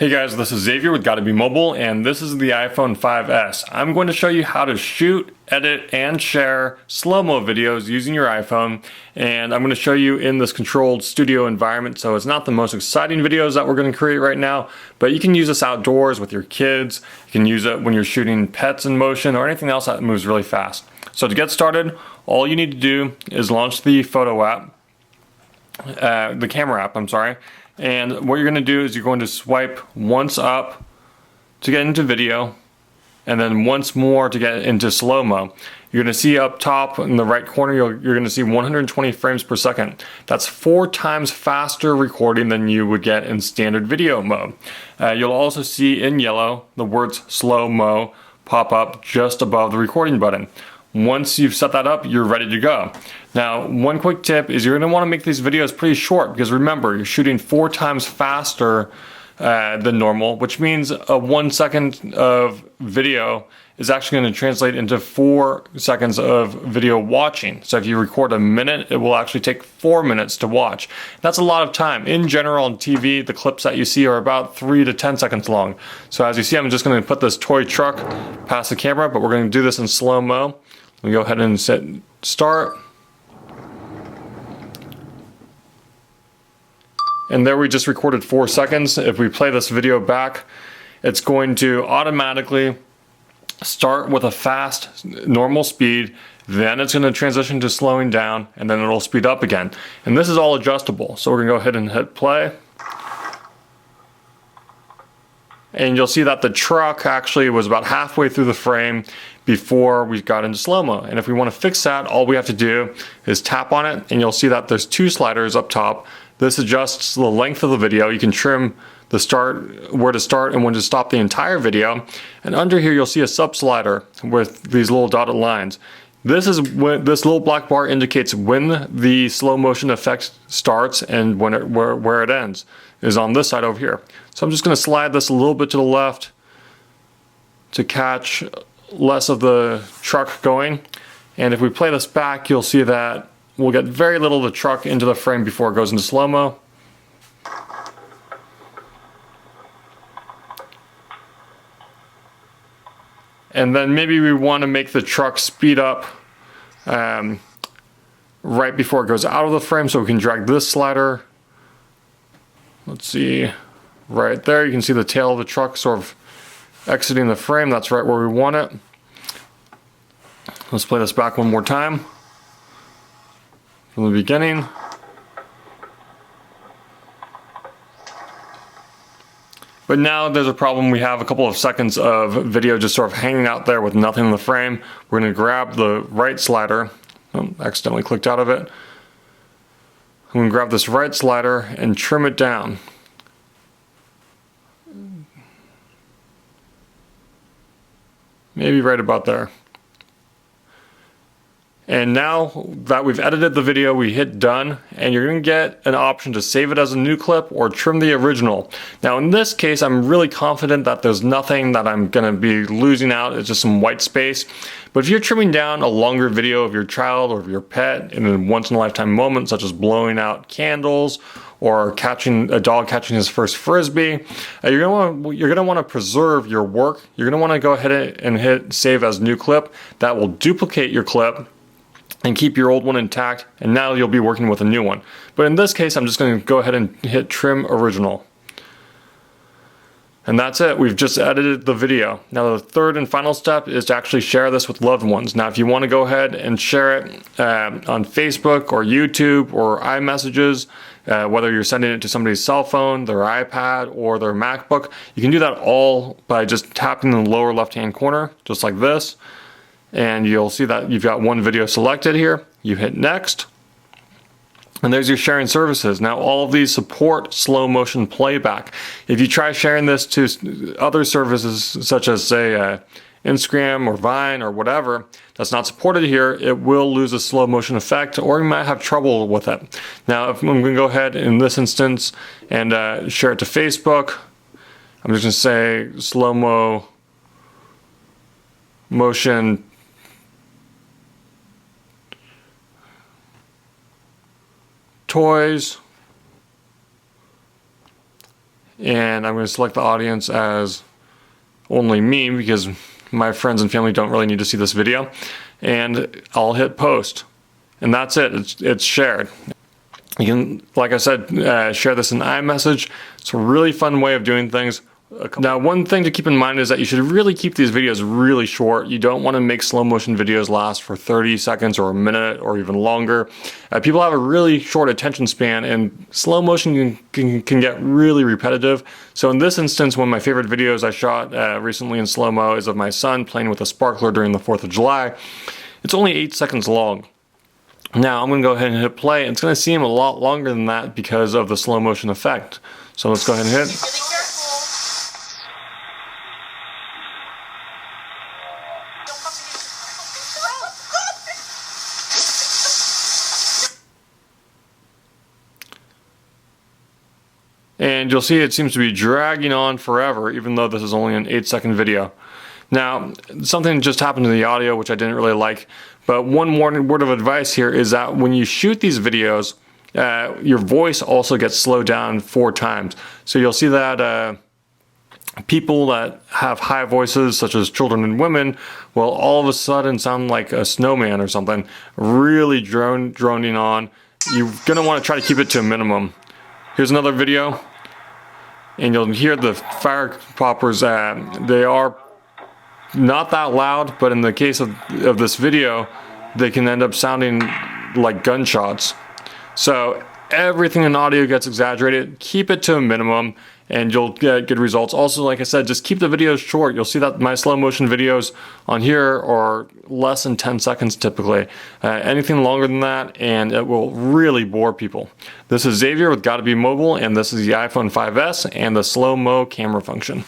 Hey guys, this is Xavier with Gotta Be Mobile, and this is the iPhone 5S. I'm going to show you how to shoot, edit, and share slow-mo videos using your iPhone, and I'm going to show you in this controlled studio environment, so it's not the most exciting videos that we're going to create right now, but you can use this outdoors with your kids. You can use it when you're shooting pets in motion or anything else that moves really fast. So to get started, all you need to do is launch the photo app, the camera app, I'm sorry. And what you're going to do is you're going to swipe once up to get into video, and then once more to get into slow-mo. You're going to see up top in the right corner, you're going to see 120 frames per second. That's 4 times faster recording than you would get in standard video mode. You'll also see in yellow the words slow-mo pop up just above the recording button. Once you've set that up, you're ready to go. Now, one quick tip is you're going to want to make these videos pretty short, because remember, you're shooting 4 times faster than normal, which means a 1 second of video is actually going to translate into 4 seconds of video watching. So if you record a minute, it will actually take 4 minutes to watch. That's a lot of time. In general, on TV, the clips that you see are about 3 to 10 seconds long. So as you see, I'm just going to put this toy truck past the camera, but we're going to do this in slow-mo. We go ahead and set start. And there we just recorded 4 seconds. If we play this video back, it's going to automatically start with a fast, normal speed, then it's going to transition to slowing down, and then it'll speed up again. And this is all adjustable. So we're going to go ahead and hit play. And you'll see that the truck actually was about halfway through the frame before we got into slow-mo. And if we want to fix that, all we have to do is tap on it, and you'll see that there's 2 sliders up top. This adjusts the length of the video. You can trim the start, where to start and when to stop the entire video. And under here you'll see a sub slider with these little dotted lines. This is when this little black bar indicates when the slow motion effect starts and when where it ends is on this side over here. So I'm just going to slide this a little bit to the left to catch less of the truck going. And if we play this back, you'll see that we'll get very little of the truck into the frame before it goes into slow-mo. And then maybe we want to make the truck speed up right before it goes out of the frame, so we can drag this slider. Let's see, right there you can see the tail of the truck sort of exiting the frame. That's right where we want it. Let's play this back one more time from the beginning. But now there's a problem. We have a couple of seconds of video just sort of hanging out there with nothing in the frame. We're going to grab the right slider. Oh, accidentally clicked out of it. I'm going to grab this right slider and trim it down. Maybe right about there. And now that we've edited the video, we hit done, and you're going to get an option to save it as a new clip or trim the original. Now in this case, I'm really confident that there's nothing that I'm going to be losing out. It's just some white space. But if you're trimming down a longer video of your child or of your pet in a once-in-a-lifetime moment, such as blowing out candles or catching a dog catching his first frisbee, you're gonna want to preserve your work. You're gonna want to go ahead and hit save as new clip. That will duplicate your clip and keep your old one intact, and now you'll be working with a new one. But in this case, I'm just going to go ahead and hit trim original. And that's it. We've just edited the video. Now the third and final step is to actually share this with loved ones. Now if you want to go ahead and share it on Facebook or YouTube or iMessages, whether you're sending it to somebody's cell phone, their iPad, or their MacBook, you can do that all by just tapping in the lower left-hand corner, just like this. And you'll see that you've got one video selected here. You hit next, and there's your sharing services. Now all of these support slow motion playback. If you try sharing this to other services such as say Instagram or Vine or whatever that's not supported here, it will lose a slow motion effect, or you might have trouble with it. Now if I'm going to go ahead in this instance and share it to Facebook, I'm just going to say slow motion toys, and I'm going to select the audience as only me because my friends and family don't really need to see this video, and I'll hit post, and that's it. It's shared. You can, like I said, share this in iMessage. It's a really fun way of doing things. Now, one thing to keep in mind is that you should really keep these videos really short. You don't want to make slow motion videos last for 30 seconds or a minute or even longer. People have a really short attention span, and slow motion can get really repetitive. So in this instance, one of my favorite videos I shot recently in slow-mo is of my son playing with a sparkler during the 4th of July. It's only 8 seconds long. Now I'm going to go ahead and hit play. It's going to seem a lot longer than that because of the slow motion effect. So let's go ahead and hit. And you'll see it seems to be dragging on forever, even though this is only an 8-second video. Now, something just happened to the audio, which I didn't really like, but one more word of advice here is that when you shoot these videos, your voice also gets slowed down 4 times. So you'll see that people that have high voices, such as children and women, will all of a sudden sound like a snowman or something, really droning on. You're going to want to try to keep it to a minimum. Here's another video, and you'll hear the fire poppers. They are not that loud, but in the case of this video, they can end up sounding like gunshots. So everything in audio gets exaggerated. Keep it to a minimum, and you'll get good results. Also, like I said, just keep the videos short. You'll see that my slow motion videos on here are less than 10 seconds typically. Anything longer than that, and it will really bore people. This is Xavier with Gotta Be Mobile, and this is the iPhone 5S and the slow-mo camera function.